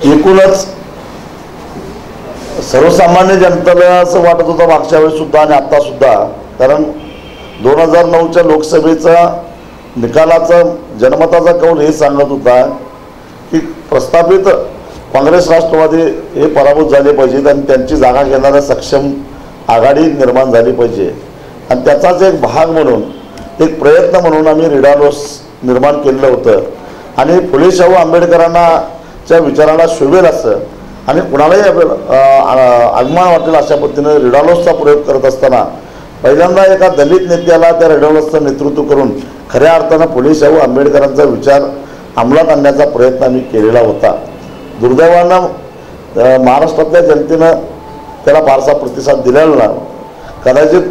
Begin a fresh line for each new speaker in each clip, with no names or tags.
एकूणच सर्वसामान्य जनतेला असं वाटत होतं मागच्या वेळेस सुद्धा आणि आता सुद्धा, कारण 2009च्या लोकसभेचा निकालाचा जनमताचा कौल हे सांगत होता की प्रस्थापित काँग्रेस राष्ट्रवादी हे पराभूत झाले पाहिजेत आणि त्यांची जागा घेणाऱ्या सक्षम आघाडी निर्माण झाली पाहिजे, आणि त्याचाच एक भाग म्हणून एक प्रयत्न म्हणून आम्ही रिडालोस निर्माण केलेलं होतं. आणि फुले शाहू आंबेडकरांच्या विचाराला शोभेल असं आणि कुणालाही अभिमान वाटेल अशा पद्धतीनं रिडालोसचा प्रयोग करत असताना पहिल्यांदा एका दलित नेत्याला त्या रिडालोसचं नेतृत्व करून खऱ्या अर्थानं फुले शाहू आंबेडकरांचा विचार अंमलात आणण्याचा प्रयत्न आम्ही केलेला होता. दुर्दैवानं महाराष्ट्रातल्या जनतेनं त्याला फारसा प्रतिसाद दिलेला नाही. कदाचित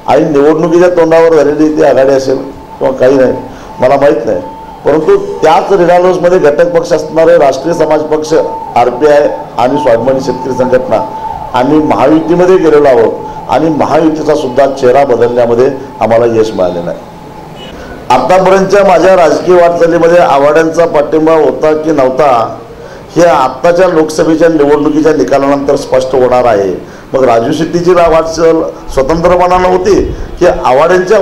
आई निवडणुकीच्या तोंडावर झालेली ती आघाडी असेल किंवा काही नाही, मला माहीत नाही. परंतु त्याच रिडालोसमध्ये घटक पक्ष असणारे राष्ट्रीय समाज पक्ष, RPI आणि स्वाभिमानी शेतकरी संघटना आम्ही महायुतीमध्ये गेलेलो आहोत आणि महायुतीचा सुद्धा चेहरा बदलण्यामध्ये आम्हाला यश मिळालेलं आहे. आतापर्यंतच्या माझ्या राजकीय वाटचालीमध्ये आघाड्यांचा पाठिंबा होता की नव्हता हे आत्ताच्या लोकसभेच्या निवडणुकीच्या निकालानंतर स्पष्ट होणार आहे. मग राजू शेट्टीची वाटचाल स्वतंत्रपणानं होती की आघाड्यांच्या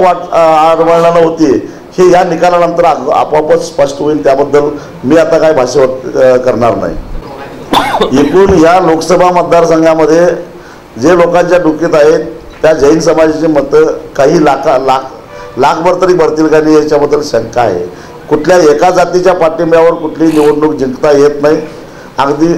आडवळणानं होती हे या निकालानंतर आपोआपच स्पष्ट होईल. त्याबद्दल मी आता काय भाष्य करणार नाही. एकूण या लोकसभा मतदारसंघामध्ये जे लोकांच्या डोक्यात आहेत त्या जैन समाजाची मतं काही लाखभर तरी भरतील का नाही याच्याबद्दल शंका आहे. कुठल्या एका जातीच्या पाठिंब्यावर कुठली निवडणूक जिंकता येत नाही. अगदी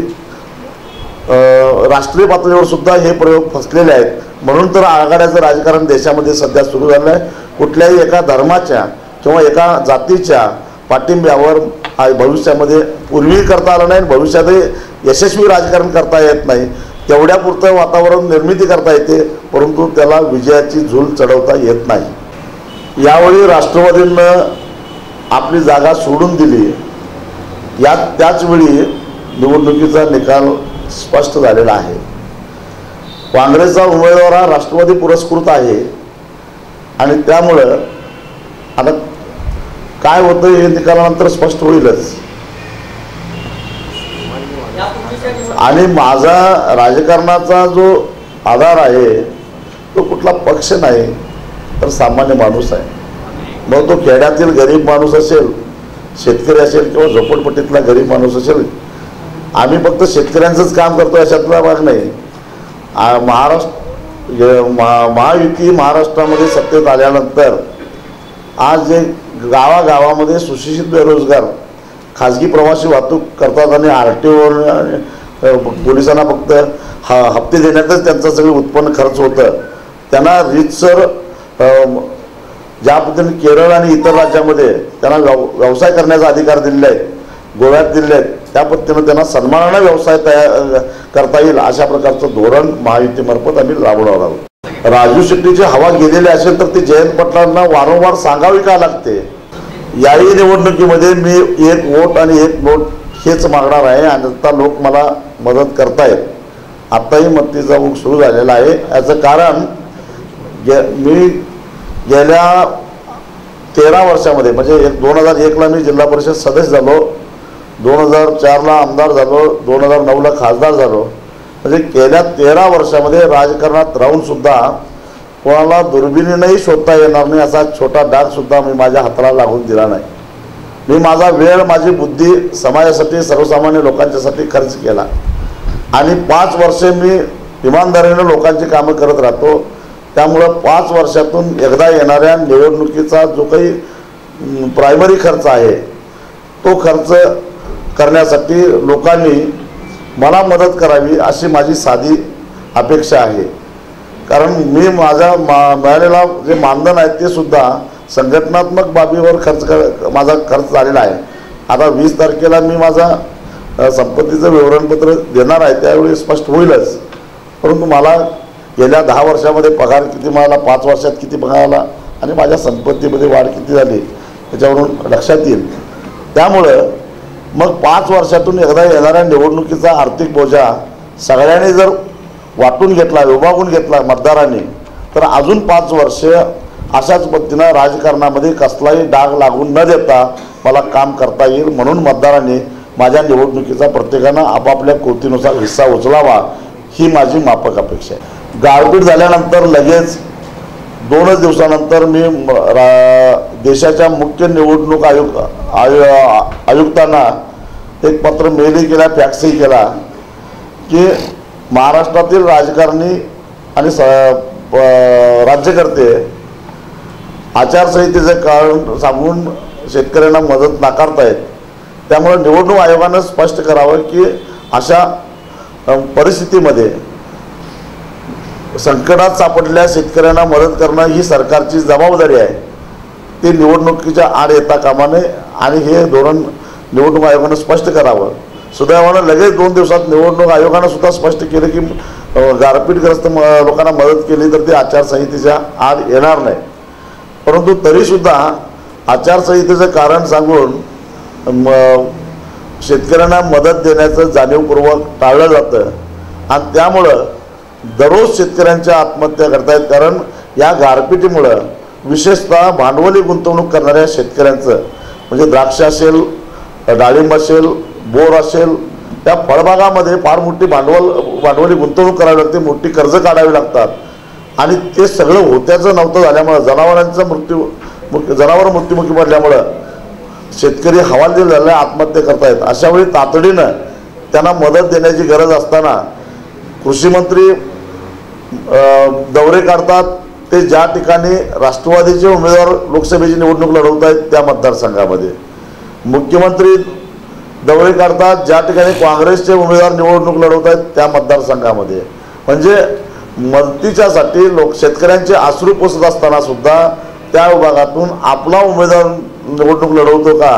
राष्ट्रीय पातळीवर सुद्धा हे प्रयोग फसलेले आहेत. म्हणून तर आघाड्याचं राजकारण देशामध्ये सध्या सुरू झालं आहे. कुठल्याही एका धर्माच्या किंवा एका जातीच्या पाठिंब्यावर भविष्यामध्ये पूर्वी करता आलं नाही, भविष्यातही यशस्वी राजकारण करता येत नाही. तेवढ्यापुरतं वातावरण निर्मिती करता येते, परंतु त्याला विजयाची झूल चढवता येत नाही. यावेळी राष्ट्रवादीनं आपली जागा सोडून दिली. त्याचवेळी निवडणुकीचा निकाल स्पष्ट झालेला आहे. काँग्रेसचा उमेदवार हा राष्ट्रवादी पुरस्कृत आहे आणि त्यामुळं आता काय होतं हे निकालानंतर स्पष्ट होईलच. आणि माझा राजकारणाचा जो आधार आहे तो कुठला पक्ष नाही तर सामान्य माणूस आहे. मग तो खेड्यातील गरीब माणूस असेल, शेतकरी असेल किंवा झोपडपट्टीतला गरीब माणूस असेल. आम्ही फक्त शेतकऱ्यांचंच काम करतो अशातला भाग नाही. महायुती महाराष्ट्रामध्ये सत्तेत आल्यानंतर आज जे गावागावामध्ये सुशिक्षित बेरोजगार खाजगी प्रवासी वाहतूक करतात आणि RTO पोलिसांना फक्त हप्ते देण्यातच त्यांचं सगळं उत्पन्न खर्च होतं. त्यांना रीतसर ज्या पद्धतीने केरळ आणि इतर राज्यामध्ये त्यांना व्यवसाय करण्याचा अधिकार दिलेला आहे, गोव्यात दिले आहेत, त्या पद्धतीनं त्यांना सन्मानानं व्यवसाय करता येईल अशा प्रकारचं धोरण महायुतीमार्फत आम्ही राबवणार आहोत. राजू शेट्टीची हवा गेलेली असेल तर ती जयंत पाटलांना वारंवार सांगावी का लागते. याही निवडणुकीमध्ये मी एक वोट आणि एक नोट हेच मागणार आहे आणि आता लोक मला मदत करतायत. आत्ताही मत्तीचा ओघ सुरू झालेला आहे. याचं कारण मी गेल्या 13 वर्षामध्ये म्हणजे 2001ला मी जिल्हा परिषद सदस्य झालो, 2004ला आमदार झालो, 2009ला खासदार झालो. म्हणजे गेल्या 13 वर्षामध्ये राजकारणात राहून सुद्धा कोणाला दुर्बिणीनंही शोधता येणार नाही असा छोटा डाग सुद्धा मी माझ्या हाताला लागून दिला नाही. मी माझा वेळ, माझी बुद्धी समाजासाठी, सर्वसामान्य लोकांच्यासाठी खर्च केला आणि 5 वर्षे मी इमानदारीने लोकांची कामं करत राहतो. त्यामुळं 5 वर्षातून एकदा येणाऱ्या निवडणुकीचा जो काही प्रायमरी खर्च आहे तो खर्च करण्यासाठी लोकांनी मला मदत करावी अशी माझी साधी अपेक्षा आहे. कारण मी मिळालेला जे मानधन आहे ते सुद्धा संघटनात्मक बाबीवर माझा खर्च झालेला आहे. आता 20 तारखेला मी माझा संपत्तीचं विवरणपत्र देणार आहे, त्यावेळी स्पष्ट होईलच. परंतु मला गेल्या 10 वर्षामध्ये पगार किती मिळाला, 5 वर्षात किती पगार आला आणि माझ्या संपत्तीमध्ये वाढ किती झाली त्याच्यावरून लक्षात येईल. त्यामुळं मग 5 वर्षातून एकदा येणाऱ्या निवडणुकीचा आर्थिक बोजा सगळ्यांनी जर वाटून घेतला, विभागून घेतला मतदारांनी, तर अजून 5 वर्ष अशाच पद्धतीनं राजकारणामध्ये कसलाही डाग लागून न देता मला काम करता येईल. म्हणून मतदारांनी माझ्या निवडणुकीचा प्रत्येकानं आपापल्या कृतीनुसार हिस्सा उचलावा ही माझी माफक अपेक्षा आहे. गारपीट झाल्यानंतर लगेच 2च दिवसानंतर मी देशाच्या मुख्य निवडणूक आयुक्तांना एक पत्र मेलही केला, फॅक्सही केला की महाराष्ट्रातील राजकारणी आणि राज्यकर्ते आचारसंहितेचं कारण सांगून शेतकऱ्यांना मदत नाकारतायत. त्यामुळे निवडणूक आयोगानं स्पष्ट करावं की अशा परिस्थितीमध्ये संकटात सापडलेल्या शेतकऱ्यांना मदत करणं ही सरकारची जबाबदारी आहे. ती निवडणुकीच्या आड येता कामा नये आणि हे धोरण निवडणूक आयोगानं स्पष्ट करावं. सुदैवानं लगेच 2 दिवसात निवडणूक आयोगानं सुद्धा स्पष्ट केलं की गारपीटग्रस्त लोकांना मदत केली तर ती आचारसंहितेच्या आड येणार नाही. परंतु तरीसुद्धा आचारसंहितेचं कारण सांगून शेतकऱ्यांना मदत देण्याचं जाणीवपूर्वक टाळलं जातं आणि त्यामुळं दररोज शेतकऱ्यांच्या आत्महत्या करतायत. कारण या गारपिटीमुळं विशेषतः भांडवली गुंतवणूक करणाऱ्या शेतकऱ्यांचं म्हणजे द्राक्ष असेल, डाळिंब असेल, बोर असेल, त्या फळबागामध्ये फार मोठी भांडवली गुंतवणूक करावी लागते, मोठी कर्ज काढावी लागतात आणि ते सगळं होत्याचं नव्हतं झाल्यामुळं जनावर मृत्युमुखी पडल्यामुळं शेतकरी हवालदिल झालेला आत्महत्या करतायत. अशावेळी तातडीनं त्यांना मदत देण्याची गरज असताना कृषी मंत्री दौरे काढतात ते ज्या ठिकाणी राष्ट्रवादीचे उमेदवार लोकसभेची निवडणूक लढवत आहेत त्या मतदारसंघामध्ये, मुख्यमंत्री दौरे काढतात ज्या ठिकाणी काँग्रेसचे उमेदवार निवडणूक लढवत आहेत त्या मतदारसंघामध्ये. म्हणजे मदतीच्यासाठी शेतकऱ्यांचे अश्रू पुसत असताना सुद्धा त्या विभागातून आपला उमेदवार निवडणूक लढवतो का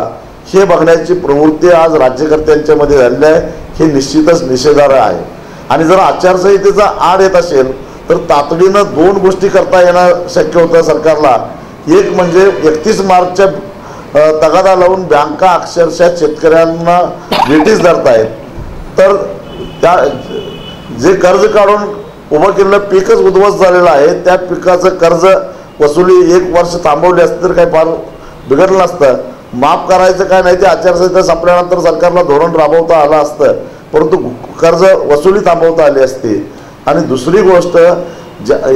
हे बघण्याची प्रवृत्ती आज राज्यकर्त्यांच्यामध्ये झालेली आहे. हे निश्चितच निषेधार्ह आहे. आणि जर आचारसंहितेचा आड येत असेल तर तातडीनं 2 गोष्टी करता येणं शक्य होतं सरकारला. एक म्हणजे 31 मार्चच्या तगादा लावून बँका अक्षरशः शेतकऱ्यांना ब्रिटिश धरतायत. तर त्या जे कर्ज काढून उभं केलेलं पीकच उद्ध्वस्त झालेलं आहे त्या पिकाचं कर्ज वसुली 1 वर्ष थांबवली असती तर काही फार बिघडलं नसतं. माफ करायचं काय नाही ते आचारसंहिता संपल्यानंतर सरकारला धोरण राबवता आलं असतं, परंतु कर्ज वसुली थांबवता आली असती. आणि दुसरी गोष्ट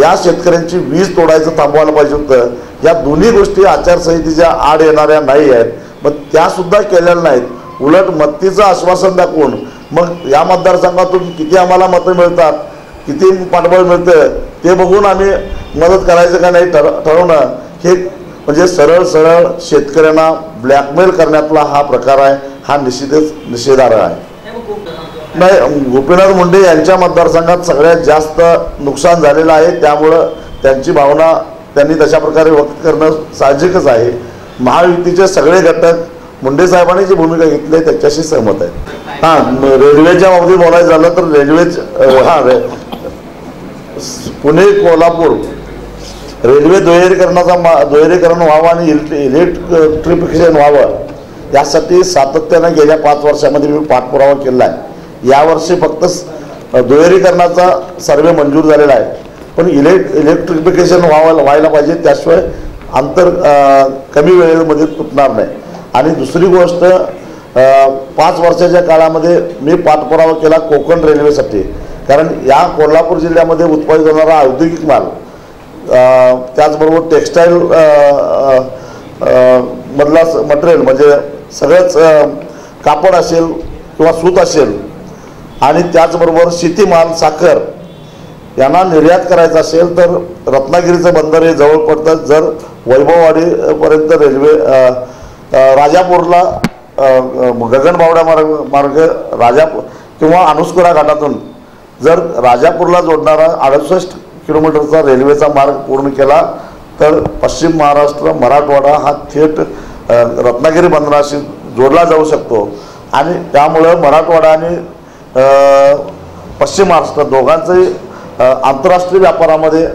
या शेतकऱ्यांची वीज तोडायचं थांबवायला पाहिजे होतं. या दोन्ही गोष्टी आचारसंहितेच्या आड येणाऱ्या नाही आहेत, मग त्यासुद्धा केलेल्या नाहीत. उलट मत्तीचं आश्वासन दाखवून मग या मतदारसंघातून किती आम्हाला मतं मिळतात, किती पाठबळ मिळतं ते बघून आम्ही मदत करायचं का नाही ठरवणं हे म्हणजे सरळ शेतकऱ्यांना ब्लॅकमेल करण्यातला हा प्रकार आहे. हा निश्चितच निषेधार्ह आहे. नाही, गोपीनाथ मुंडे यांच्या मतदारसंघात सगळ्यात जास्त नुकसान झालेलं आहे, त्यामुळं त्यांची भावना त्यांनी तशा प्रकारे व्यक्त करणं साहजिकच आहे. महायुतीचे सगळे घटक मुंडे साहेबांनी जी भूमिका घेतली आहे त्याच्याशी सहमत आहेत. रेल्वेच्या बाबतीत बोलायचं झालं तर पुणे कोल्हापूर रेल्वे दुहेरीकरण व्हावं आणि इलेक्ट्रिफिकेशन व्हावं यासाठी सातत्यानं गेल्या 5 वर्षामध्ये मी पाठपुरावा केला आहे. यावर्षी फक्त दुहेरीकरणाचा सर्वे मंजूर झालेला आहे, पण इलेक्ट्रिफिकेशन व्हायला पाहिजे, त्याशिवाय अंतर कमी वेळेमध्ये तुटणार नाही. आणि दुसरी गोष्ट 5 वर्षाच्या काळामध्ये मी पाठपुरावा केला कोकण रेल्वेसाठी, कारण या कोल्हापूर जिल्ह्यामध्ये उत्पादित होणारा औद्योगिक माल त्याचबरोबर टेक्स्टाईल मधला मटेरियल म्हणजे सगळंच कापड असेल किंवा सूत असेल आणि त्याचबरोबर शेतीमाल साखर यांना निर्यात करायचं असेल तर रत्नागिरीचं बंदर हे जवळ पडतं. जर वैभववाडीपर्यंत रेल्वे राजापूरला गगनबावडा मार्ग राजापूर किंवा अनुस्कुरा घाटातून जर राजापूरला जोडणारा 68 किलोमीटरचा रेल्वेचा मार्ग पूर्ण केला तर पश्चिम महाराष्ट्र मराठवाडा हा थेट रत्नागिरी बंदराशी जोडला जाऊ शकतो. आणि त्यामुळं मराठवाडा आणि पश्चिम महाराष्ट्र दोघांचंही आंतरराष्ट्रीय व्यापारामध्ये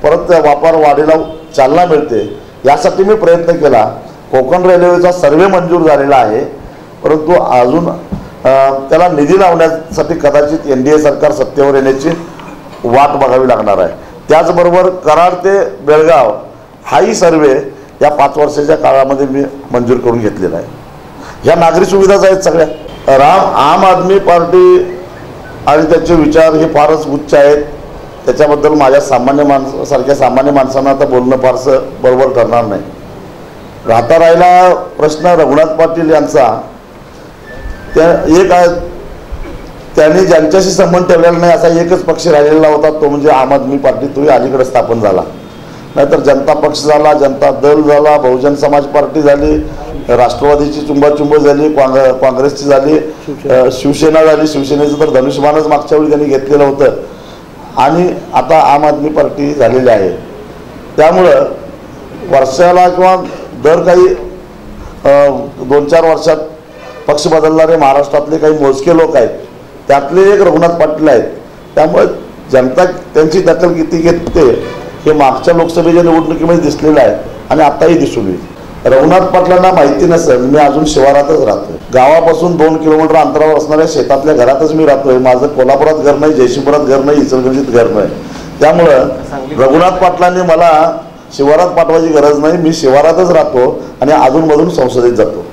परत व्यापार वाढीला चालना मिळते. यासाठी मी प्रयत्न केला. कोकण रेल्वेचा सर्वे मंजूर झालेला आहे, परंतु अजून त्याला निधी लावण्यासाठी कदाचित NDA सरकार सत्तेवर येण्याची वाट बघावी लागणार आहे. त्याचबरोबर कराड ते बेळगाव हाही सर्वे या 5 वर्षाच्या काळामध्ये मी मंजूर करून घेतलेला आहे. ह्या नागरी सुविधाच आहेत सगळ्या. आम आदमी पार्टी आणि त्याचे विचार हे फारच उच्च आहेत. त्याच्याबद्दल माझ्या सामान्य माणसांना आता बोलणं फारसं बरोबर ठरणार नाही. राहता राहिला प्रश्न रघुनाथ पाटील यांचा, त्यांनी ज्यांच्याशी संबंध ठेवलेला नाही असा एकच पक्ष राहिलेला होता, तो म्हणजे आम आदमी पार्टी. तोही अलीकडे स्थापन झाला. नाहीतर जनता पक्ष झाला, जनता दल झाला, बहुजन समाज पार्टी झाली, राष्ट्रवादीची चुंबाचुंब झाली, काँग्रेसची झाली, शिवसेना झाली. शिवसेनेचं तर धनुष्यबाणच मागच्या वेळी त्यांनी घेतलेलं होतं. आणि आता आम आदमी पार्टी झालेली आहे. त्यामुळं वर्षाला किंवा दर काही 2-4 वर्षात पक्ष बदलणारे महाराष्ट्रातले काही मोजके लोक आहेत. त्यातले एक रघुनाथ पाटील आहेत. त्यामुळे जनता त्यांची दखल किती घेते हे मागच्या लोकसभेच्या निवडणुकीमध्ये दिसलेलं आहे आणि आताही दिसून येईल. रघुनाथ पाटलांना माहिती नसेल, मी अजून शिवारातच राहतोय. गावापासून 2 किलोमीटर अंतरावर असणाऱ्या शेतातल्या घरातच मी राहतोय. माझं कोल्हापुरात घर नाही, जयसिंगपुरात घर नाही, इचलकरंजीत घर नाही. त्यामुळं रघुनाथ पाटलांनी मला शिवारात पाठवायची गरज नाही. मी शिवारातच राहतो आणि अधूनमधून संसदेत जातो.